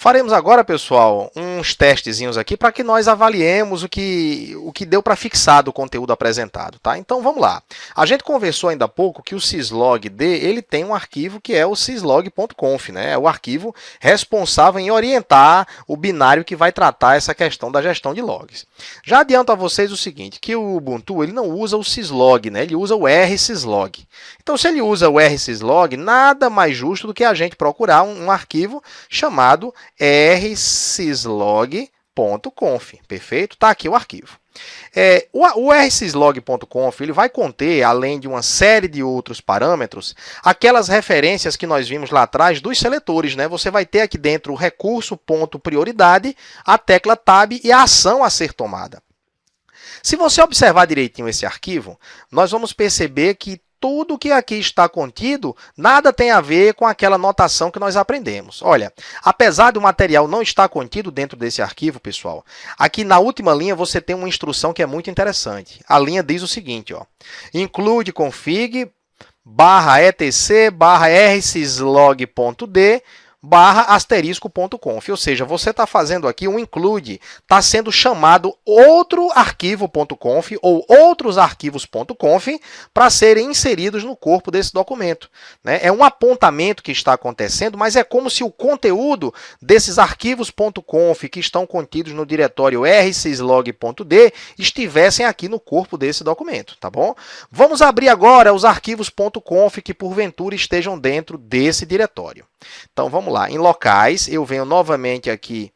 Faremos agora, pessoal, uns testezinhos aqui para que nós avaliemos o que deu para fixar do conteúdo apresentado, tá? Então, vamos lá. A gente conversou ainda há pouco que o syslog-d ele tem um arquivo que é o syslog.conf, né? É o arquivo responsável em orientar o binário que vai tratar essa questão da gestão de logs. Já adianto a vocês o seguinte, que o Ubuntu ele não usa o syslog, né? Ele usa o rsyslog. Então, se ele usa o rsyslog, nada mais justo do que a gente procurar um arquivo chamado rsyslog.conf, perfeito? Está aqui o arquivo. O rsyslog.conf ele vai conter, além de uma série de outros parâmetros, aquelas referências que nós vimos lá atrás dos seletores, né? Você vai ter aqui dentro o recurso.prioridade, a tecla Tab e a ação a ser tomada. Se você observar direitinho esse arquivo, nós vamos perceber que tudo que aqui está contido, nada tem a ver com aquela notação que nós aprendemos. Olha, apesar do material não estar contido dentro desse arquivo, pessoal, aqui na última linha você tem uma instrução que é muito interessante. A linha diz o seguinte, ó, include config /etc /rsyslog.d /asterisco.conf, ou seja, você está fazendo aqui um include, está sendo chamado outro arquivo.conf ou outros arquivos.conf para serem inseridos no corpo desse documento, né? É um apontamento que está acontecendo, mas é como se o conteúdo desses arquivos.conf que estão contidos no diretório rsyslog.d estivessem aqui no corpo desse documento, tá bom? Vamos abrir agora os arquivos.conf que porventura estejam dentro desse diretório. Então, vamos lá. Em locais, eu venho novamente aqui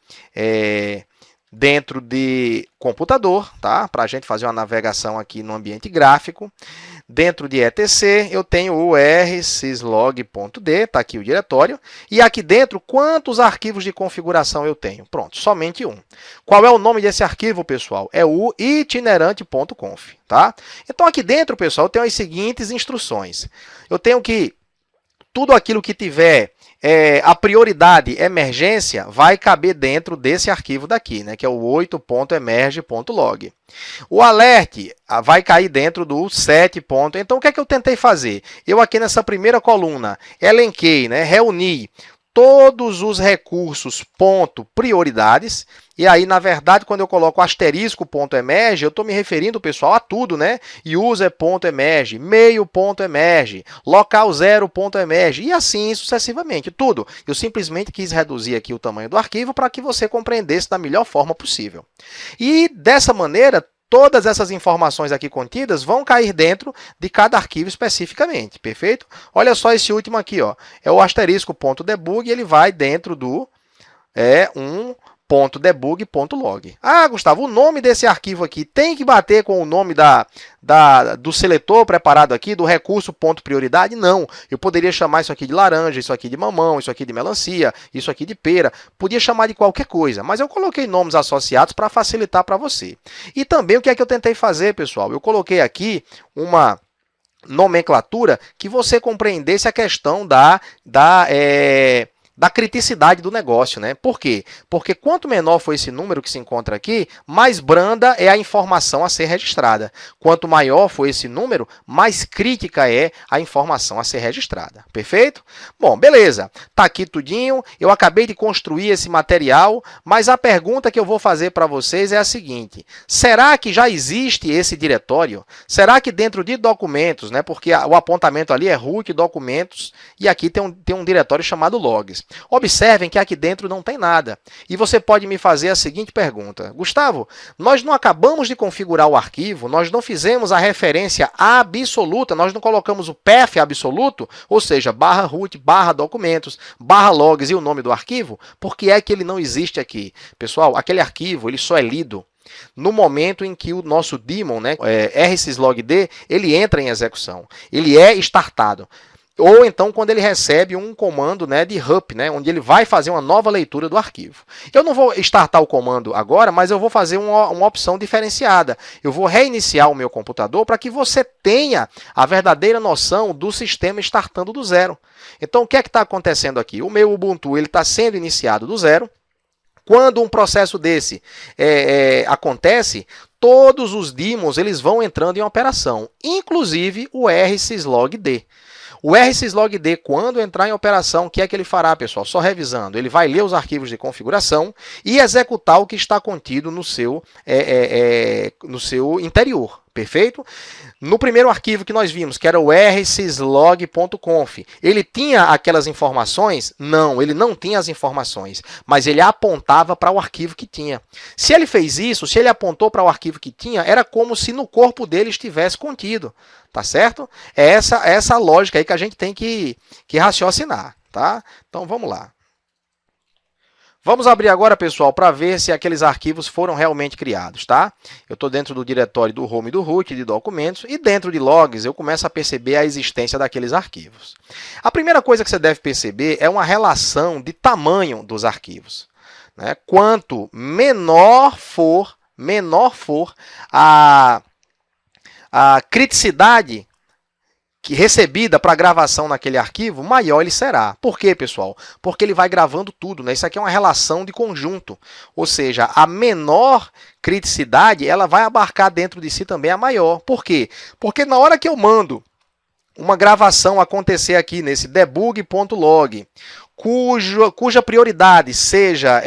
dentro de computador, tá? Para a gente fazer uma navegação aqui no ambiente gráfico. Dentro de etc, eu tenho o rsyslog.d, está aqui o diretório. E aqui dentro, quantos arquivos de configuração eu tenho? Pronto, somente um. Qual é o nome desse arquivo, pessoal? É o itinerante.conf, tá? Então, aqui dentro, pessoal, eu tenho as seguintes instruções. Eu tenho que tudo aquilo que tiver a prioridade emergência vai caber dentro desse arquivo daqui, né, que é o 8.emerge.log. O alert vai cair dentro do 7. Então, o que é que eu tentei fazer? Eu aqui nessa primeira coluna elenquei, né, reuni todos os recursos prioridades. E aí, na verdade, quando eu coloco asterisco.emerge, eu estou me referindo, pessoal, a tudo, né? User.emerge, meio.emerge, local0.emerge e assim sucessivamente, tudo. Eu simplesmente quis reduzir aqui o tamanho do arquivo para que você compreendesse da melhor forma possível. E dessa maneira, todas essas informações aqui contidas vão cair dentro de cada arquivo especificamente, perfeito? Olha só esse último aqui, ó, é o asterisco.debug, ele vai dentro do .debug.log. Ah, Gustavo, o nome desse arquivo aqui tem que bater com o nome do seletor preparado aqui, do recurso.prioridade? Não. Eu poderia chamar isso aqui de laranja, isso aqui de mamão, isso aqui de melancia, isso aqui de pera. Podia chamar de qualquer coisa, mas eu coloquei nomes associados para facilitar para você. E também o que é que eu tentei fazer, pessoal? Eu coloquei aqui uma nomenclatura que você compreendesse a questão da criticidade do negócio, né? Por quê? Porque quanto menor for esse número que se encontra aqui, mais branda é a informação a ser registrada. Quanto maior for esse número, mais crítica é a informação a ser registrada. Perfeito? Bom, beleza. Tá aqui tudinho. Eu acabei de construir esse material, mas a pergunta que eu vou fazer para vocês é a seguinte: será que já existe esse diretório? Será que dentro de documentos, né? Porque o apontamento ali é root, documentos, e aqui tem um diretório chamado logs. Observem que aqui dentro não tem nada. E você pode me fazer a seguinte pergunta: Gustavo, nós não acabamos de configurar o arquivo, nós não fizemos a referência absoluta, nós não colocamos o path absoluto, ou seja, /root, /documentos, /logs e o nome do arquivo? Por que é que ele não existe aqui? Pessoal, aquele arquivo ele só é lido no momento em que o nosso daemon, né, rsyslog.d, ele entra em execução, ele é startado. Ou então quando ele recebe um comando, né, de rup, né, onde ele vai fazer uma nova leitura do arquivo. Eu não vou startar o comando agora, mas eu vou fazer uma opção diferenciada. Eu vou reiniciar o meu computador para que você tenha a verdadeira noção do sistema startando do zero. Então, o que é que está acontecendo aqui? O meu Ubuntu está sendo iniciado do zero. Quando um processo desse acontece, todos os daemons eles vão entrando em operação, inclusive o rsyslog.d. O rsyslogd, quando entrar em operação, o que é que ele fará, pessoal? Só revisando, ele vai ler os arquivos de configuração e executar o que está contido no seu interior. Perfeito? No primeiro arquivo que nós vimos, que era o rsyslog.conf, ele tinha aquelas informações? Não, ele não tinha as informações, mas ele apontava para o arquivo que tinha. Se ele fez isso, se ele apontou para o arquivo que tinha, era como se no corpo dele estivesse contido, tá certo? É essa lógica aí que a gente tem que raciocinar, tá? Então vamos lá. Vamos abrir agora, pessoal, para ver se aqueles arquivos foram realmente criados, tá? Eu estou dentro do diretório do home e do root de documentos e dentro de logs eu começo a perceber a existência daqueles arquivos. A primeira coisa que você deve perceber é uma relação de tamanho dos arquivos, né? Quanto menor for a criticidade recebida para gravação naquele arquivo, maior ele será. Por quê, pessoal? Porque ele vai gravando tudo, né? Isso aqui é uma relação de conjunto. Ou seja, a menor criticidade, ela vai abarcar dentro de si também a maior. Por quê? Porque na hora que eu mando uma gravação acontecer aqui nesse debug.log, cuja prioridade seja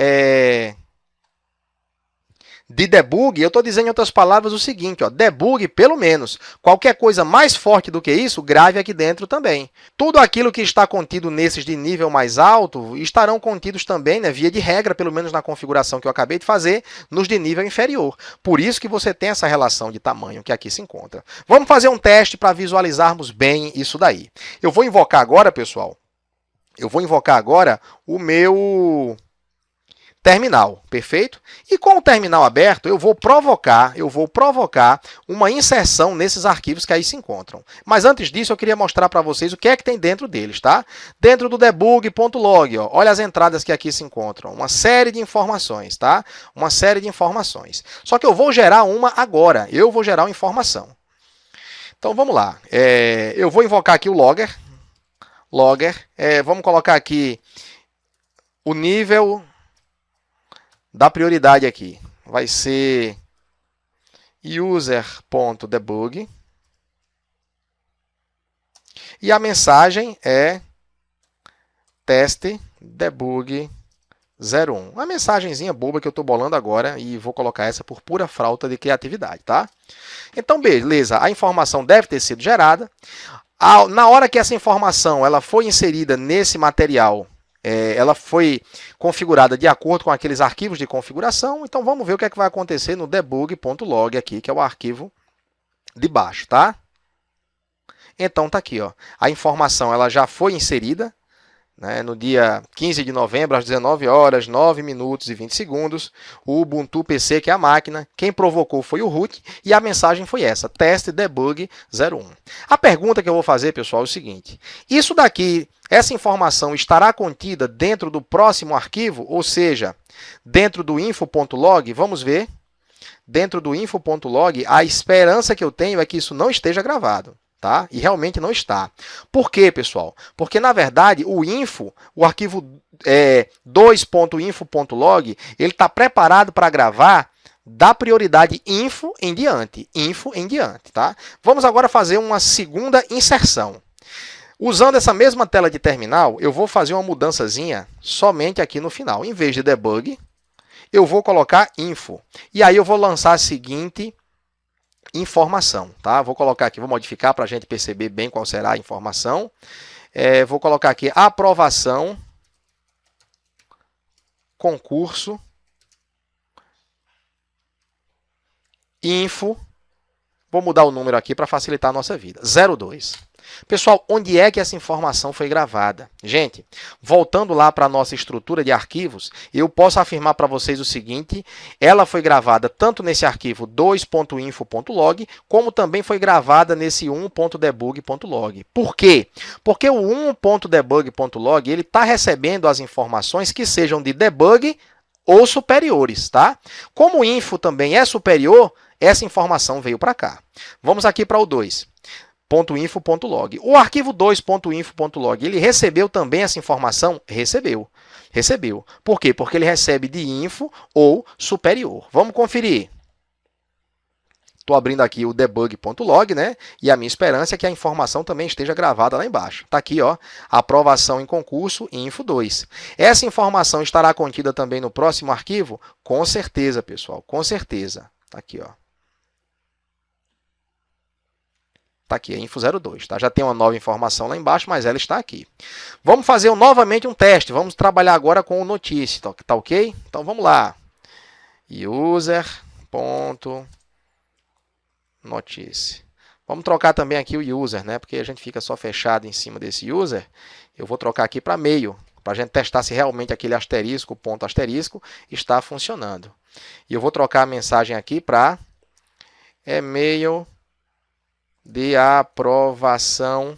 de debug, eu estou dizendo em outras palavras o seguinte, ó, debug pelo menos. Qualquer coisa mais forte do que isso, grave aqui dentro também. Tudo aquilo que está contido nesses de nível mais alto, estarão contidos também, né, via de regra, pelo menos na configuração que eu acabei de fazer, nos de nível inferior. Por isso que você tem essa relação de tamanho que aqui se encontra. Vamos fazer um teste para visualizarmos bem isso daí. Eu vou invocar agora, pessoal, o meu terminal, perfeito? E com o terminal aberto, eu vou provocar uma inserção nesses arquivos que aí se encontram. Mas antes disso, eu queria mostrar para vocês o que é que tem dentro deles, tá? Dentro do debug.log, ó, olha as entradas que aqui se encontram. Uma série de informações, tá? Uma série de informações. Só que eu vou gerar uma agora. Eu vou gerar uma informação. Então, vamos lá. Eu vou invocar aqui o logger. Vamos colocar aqui o nível da prioridade aqui. Vai ser user.debug. E a mensagem é teste debug 01. Uma mensagenzinha boba que eu estou bolando agora e vou colocar essa por pura falta de criatividade, tá? Então, beleza, a informação deve ter sido gerada. Na hora que essa informação ela foi inserida nesse material, ela foi configurada de acordo com aqueles arquivos de configuração. Então, vamos ver o que é que vai acontecer no debug.log aqui, que é o arquivo de baixo, tá? Então, tá aqui, ó. A informação ela já foi inserida, né, no dia 15 de novembro, às 19 horas, 9 minutos e 20 segundos. O Ubuntu PC, que é a máquina, quem provocou foi o root, e a mensagem foi essa, teste debug 01. A pergunta que eu vou fazer, pessoal, é o seguinte. Isso daqui, essa informação estará contida dentro do próximo arquivo, ou seja, dentro do info.log? Vamos ver. Dentro do info.log, a esperança que eu tenho é que isso não esteja gravado. Tá? E realmente não está. Por quê, pessoal? Porque, na verdade, o arquivo 2.info.log, ele está preparado para gravar da prioridade info em diante. Tá? Vamos agora fazer uma segunda inserção. Usando essa mesma tela de terminal, eu vou fazer uma mudançazinha somente aqui no final. Em vez de debug, eu vou colocar info. E aí eu vou lançar a seguinte informação, tá? Vou colocar aqui, vou modificar para a gente perceber bem qual será a informação. Vou colocar aqui aprovação, concurso, info. Vou mudar o número aqui para facilitar a nossa vida. 02. Pessoal, onde é que essa informação foi gravada? Gente, voltando lá para a nossa estrutura de arquivos, eu posso afirmar para vocês o seguinte, ela foi gravada tanto nesse arquivo 2.info.log, como também foi gravada nesse 1.debug.log. Por quê? Porque o 1.debug.log ele está recebendo as informações que sejam de debug ou superiores, tá? Como o info também é superior, essa informação veio para cá. Vamos aqui para o 2. .info.log. O arquivo 2.info.log, ele recebeu também essa informação? Recebeu. Por quê? Porque ele recebe de info ou superior. Vamos conferir. Estou abrindo aqui o debug.log, né? E a minha esperança é que a informação também esteja gravada lá embaixo. Está aqui, ó, aprovação em concurso info2. Essa informação estará contida também no próximo arquivo? Com certeza, pessoal, com certeza. Está aqui, ó. Está aqui, a info02, tá? Já tem uma nova informação lá embaixo, mas ela está aqui. Vamos fazer novamente um teste. Vamos trabalhar agora com o notice, tá ok? Então, vamos lá. User.notice. Vamos trocar também aqui o user, né? Porque a gente fica só fechado em cima desse user. Eu vou trocar aqui para meio, para a gente testar se realmente aquele asterisco, ponto asterisco, está funcionando. E eu vou trocar a mensagem aqui para e-mail de aprovação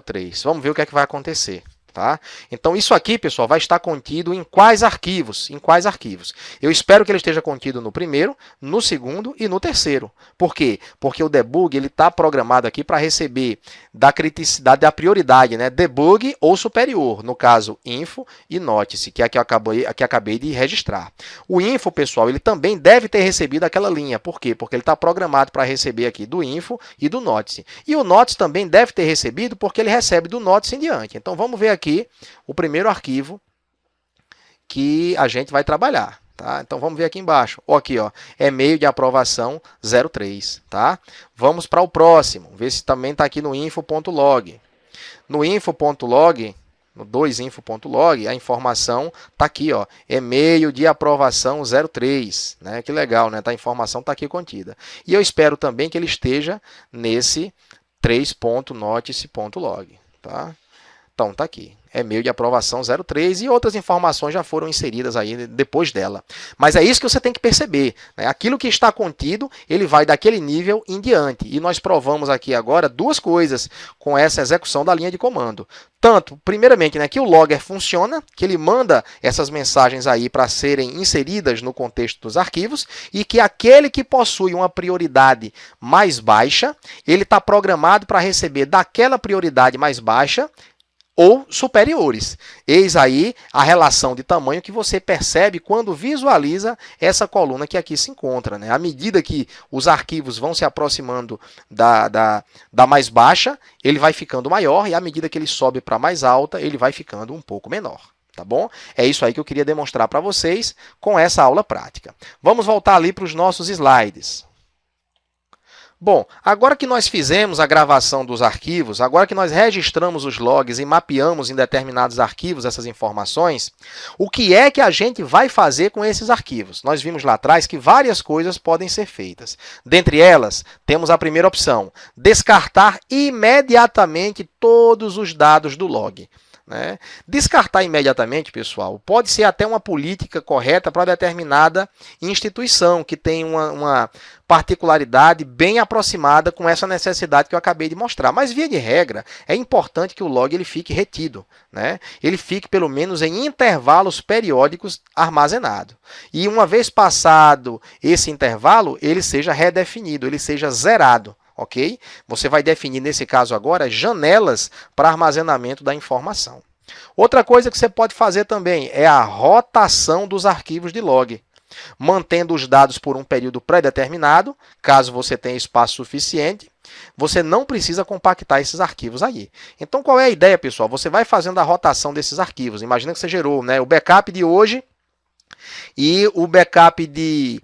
03. Vamos ver o que é que vai acontecer. Tá? Então, isso aqui, pessoal, vai estar contido em quais arquivos? Em quais arquivos? Eu espero que ele esteja contido no primeiro, no segundo e no terceiro. Por quê? Porque o debug está programado aqui para receber da criticidade, da prioridade, né? Debug ou superior, no caso, info e notice, que é a que eu acabei de registrar. O info, pessoal, ele também deve ter recebido aquela linha. Por quê? Porque ele está programado para receber aqui do info e do notice. E o notice também deve ter recebido porque ele recebe do notice em diante. Então, vamos ver aqui o primeiro arquivo que a gente vai trabalhar, tá? Então vamos ver aqui embaixo. Ó, aqui, ó, e-mail de aprovação 03, tá? Vamos para o próximo, ver se também está aqui no info.log. No info.log, no 2info.log, a informação está aqui, ó, e-mail de aprovação 03, né? Que legal, né? Tá, a informação está aqui contida. E eu espero também que ele esteja nesse 3.notice.log, tá? Então, está aqui. E-mail de aprovação 03 e outras informações já foram inseridas aí depois dela. Mas é isso que você tem que perceber, né? Aquilo que está contido, ele vai daquele nível em diante. E nós provamos aqui agora duas coisas com essa execução da linha de comando. Tanto, primeiramente, né, que o logger funciona, que ele manda essas mensagens aí para serem inseridas no contexto dos arquivos, e que aquele que possui uma prioridade mais baixa, ele está programado para receber daquela prioridade mais baixa ou superiores. Eis aí a relação de tamanho que você percebe quando visualiza essa coluna que aqui se encontra, né? À medida que os arquivos vão se aproximando da mais baixa, ele vai ficando maior, e à medida que ele sobe para a mais alta, ele vai ficando um pouco menor. Tá bom? É isso aí que eu queria demonstrar para vocês com essa aula prática. Vamos voltar ali para os nossos slides. Bom, agora que nós fizemos a gravação dos arquivos, agora que nós registramos os logs e mapeamos em determinados arquivos essas informações, o que é que a gente vai fazer com esses arquivos? Nós vimos lá atrás que várias coisas podem ser feitas. Dentre elas, temos a primeira opção, descartar imediatamente todos os dados do log. Né? Descartar imediatamente, pessoal, pode ser até uma política correta para determinada instituição que tem uma particularidade bem aproximada com essa necessidade que eu acabei de mostrar. Mas, via de regra, é importante que o log ele fique retido, né? Ele fique, pelo menos, em intervalos periódicos armazenado. E, uma vez passado esse intervalo, ele seja redefinido, ele seja zerado. Ok? Você vai definir, nesse caso agora, janelas para armazenamento da informação. Outra coisa que você pode fazer também é a rotação dos arquivos de log, mantendo os dados por um período pré-determinado. Caso você tenha espaço suficiente, você não precisa compactar esses arquivos aí. Então, qual é a ideia, pessoal? Você vai fazendo a rotação desses arquivos. Imagina que você gerou, né, o backup de hoje e o backup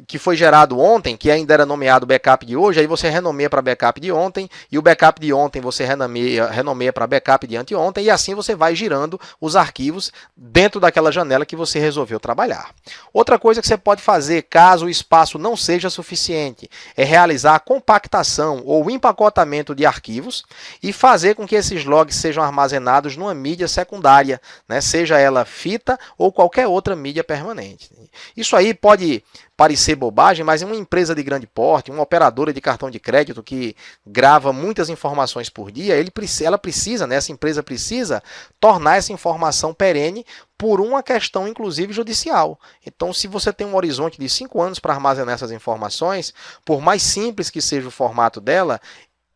que foi gerado ontem, que ainda era nomeado backup de hoje, aí você renomeia para backup de ontem, e o backup de ontem você renomeia para backup de anteontem, e assim você vai girando os arquivos dentro daquela janela que você resolveu trabalhar. Outra coisa que você pode fazer, caso o espaço não seja suficiente, é realizar a compactação ou empacotamento de arquivos e fazer com que esses logs sejam armazenados numa mídia secundária, né? Seja ela fita ou qualquer outra mídia permanente. Isso aí pode parecer bobagem, mas em uma empresa de grande porte, uma operadora de cartão de crédito que grava muitas informações por dia, ela precisa, né, essa empresa precisa tornar essa informação perene por uma questão, inclusive, judicial. Então, se você tem um horizonte de 5 anos para armazenar essas informações, por mais simples que seja o formato dela,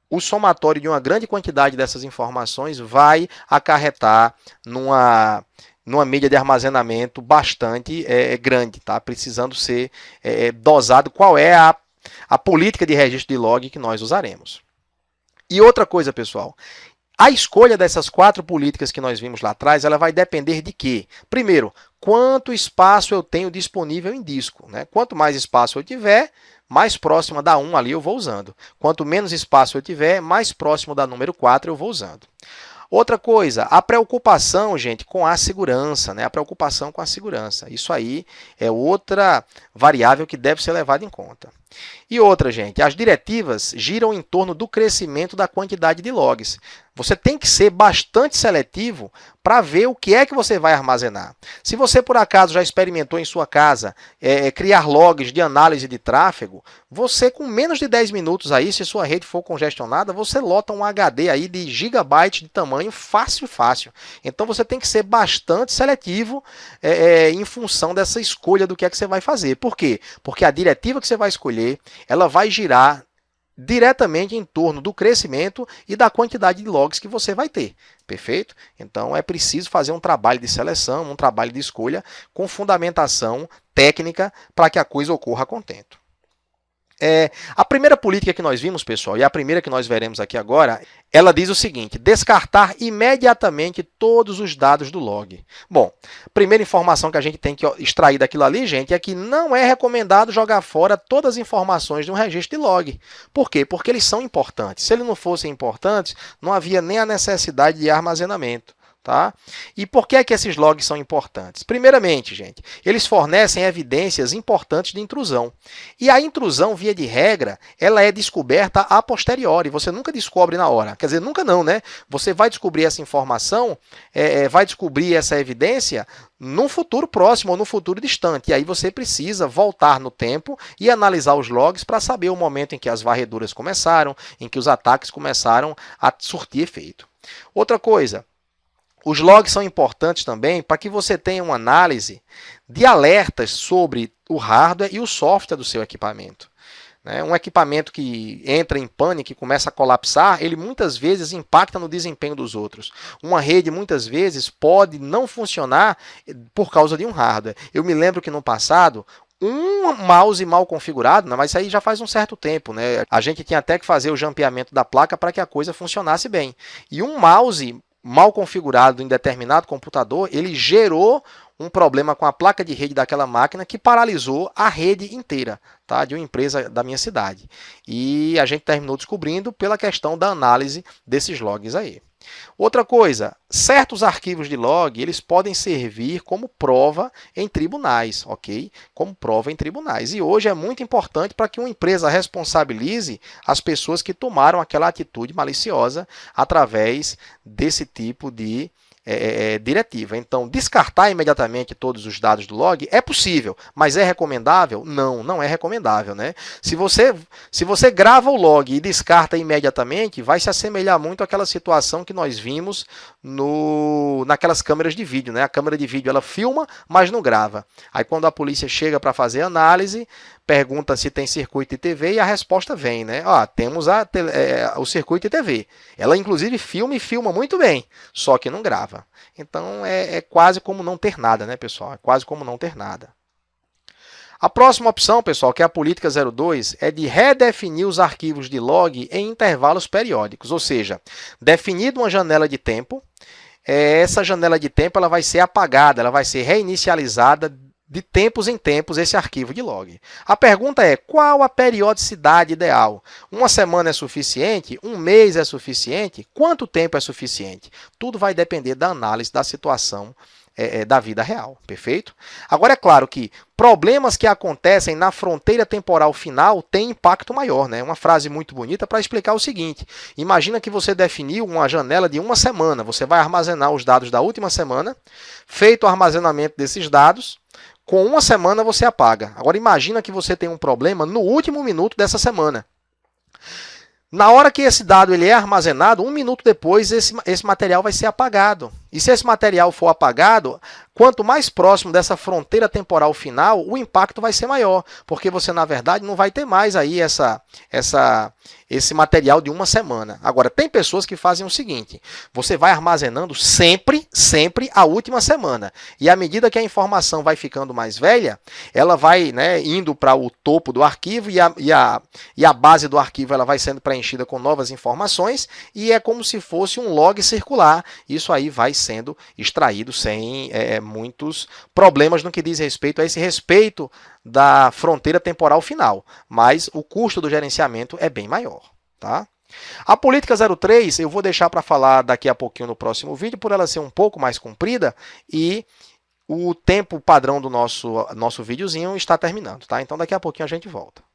o somatório de uma grande quantidade dessas informações vai acarretar numa mídia de armazenamento bastante grande, tá? Precisando ser dosado qual é a política de registro de log que nós usaremos. E outra coisa, pessoal, a escolha dessas 4 políticas que nós vimos lá atrás, ela vai depender de quê? Primeiro, quanto espaço eu tenho disponível em disco, né? Quanto mais espaço eu tiver, mais próxima da 1 ali eu vou usando. Quanto menos espaço eu tiver, mais próximo da número 4 eu vou usando. Outra coisa, a preocupação, gente, com a segurança, né? A preocupação com a segurança. Isso aí é outra variável que deve ser levada em conta. E outra, gente, as diretivas giram em torno do crescimento da quantidade de logs. Você tem que ser bastante seletivo para ver o que é que você vai armazenar. Se você, por acaso, já experimentou em sua casa criar logs de análise de tráfego, você, com menos de 10 minutos aí, se sua rede for congestionada, você lota um HD aí de gigabyte de tamanho fácil. Então, você tem que ser bastante seletivo em função dessa escolha do que é que você vai fazer. Por quê? Porque a diretiva que você vai escolher, ela vai girar diretamente em torno do crescimento e da quantidade de logs que você vai ter. Perfeito? Então é preciso fazer um trabalho de seleção, um trabalho de escolha com fundamentação técnica para que a coisa ocorra a contento. A primeira política que nós vimos, pessoal, e a primeira que nós veremos aqui agora, ela diz o seguinte: descartar imediatamente todos os dados do log. Bom, primeira informação que a gente tem que extrair daquilo ali, gente, é que não é recomendado jogar fora todas as informações de um registro de log. Por quê? Porque eles são importantes. Se eles não fossem importantes, não havia nem a necessidade de armazenamento. Tá? E por que é que esses logs são importantes? Primeiramente, gente, eles fornecem evidências importantes de intrusão. E a intrusão, via de regra, ela é descoberta a posteriori. Você nunca descobre na hora. Quer dizer, nunca não, né? Você vai descobrir essa informação, vai descobrir essa evidência num futuro próximo ou no futuro distante. E aí você precisa voltar no tempo e analisar os logs para saber o momento em que as varreduras começaram, em que os ataques começaram a surtir efeito. Outra coisa, os logs são importantes também para que você tenha uma análise de alertas sobre o hardware e o software do seu equipamento. Um equipamento que entra em pânico e começa a colapsar, ele muitas vezes impacta no desempenho dos outros. Uma rede muitas vezes pode não funcionar por causa de um hardware. Eu me lembro que no passado, um mouse mal configurado, mas isso aí já faz um certo tempo, né? A gente tinha até que fazer o jampeamento da placa para que a coisa funcionasse bem. E um mouse mal configurado em determinado computador, ele gerou um problema com a placa de rede daquela máquina que paralisou a rede inteira, tá, de uma empresa da minha cidade. E a gente terminou descobrindo pela questão da análise desses logs aí. Outra coisa, certos arquivos de log, eles podem servir como prova em tribunais, ok? Como prova em tribunais. E hoje é muito importante para que uma empresa responsabilize as pessoas que tomaram aquela atitude maliciosa através desse tipo de diretiva. Então, descartar imediatamente todos os dados do log é possível, mas é recomendável? Não, não é recomendável, né? Se você grava o log e descarta imediatamente, vai se assemelhar muito àquela situação que nós vimos naquelas câmeras de vídeo, né? A câmera de vídeo ela filma, mas não grava. Aí quando a polícia chega para fazer análise, pergunta se tem circuito de TV e a resposta vem, né? Temos o circuito de TV. Ela, inclusive, filma e filma muito bem, só que não grava. Então, é quase como não ter nada, né, pessoal? É quase como não ter nada. A próxima opção, pessoal, que é a política 02, é de redefinir os arquivos de log em intervalos periódicos, ou seja, definida uma janela de tempo, essa janela de tempo ela vai ser apagada, ela vai ser reinicializada de tempos em tempos esse arquivo de log. A pergunta é, qual a periodicidade ideal? Uma semana é suficiente? Um mês é suficiente? Quanto tempo é suficiente? Tudo vai depender da análise da situação da vida real, perfeito? Agora, é claro que problemas que acontecem na fronteira temporal final têm impacto maior, né? Uma frase muito bonita para explicar o seguinte: imagina que você definiu uma janela de uma semana, você vai armazenar os dados da última semana, feito o armazenamento desses dados, com uma semana você apaga. Agora imagina que você tem um problema no último minuto dessa semana. Na hora que esse dado ele é armazenado, um minuto depois esse material vai ser apagado. E se esse material for apagado, quanto mais próximo dessa fronteira temporal final, o impacto vai ser maior, porque você, na verdade, não vai ter mais aí esse material de uma semana. Agora, tem pessoas que fazem o seguinte, você vai armazenando sempre a última semana. E à medida que a informação vai ficando mais velha, ela vai, né, indo para o topo do arquivo e a base do arquivo ela vai sendo preenchida com novas informações e é como se fosse um log circular. Isso aí vai sendo extraído sem muitos problemas no que diz respeito a esse respeito da fronteira temporal final, mas o custo do gerenciamento é bem maior. Tá? A política 03 eu vou deixar para falar daqui a pouquinho no próximo vídeo, por ela ser um pouco mais comprida e o tempo padrão do nosso videozinho está terminando. Tá? Então daqui a pouquinho a gente volta.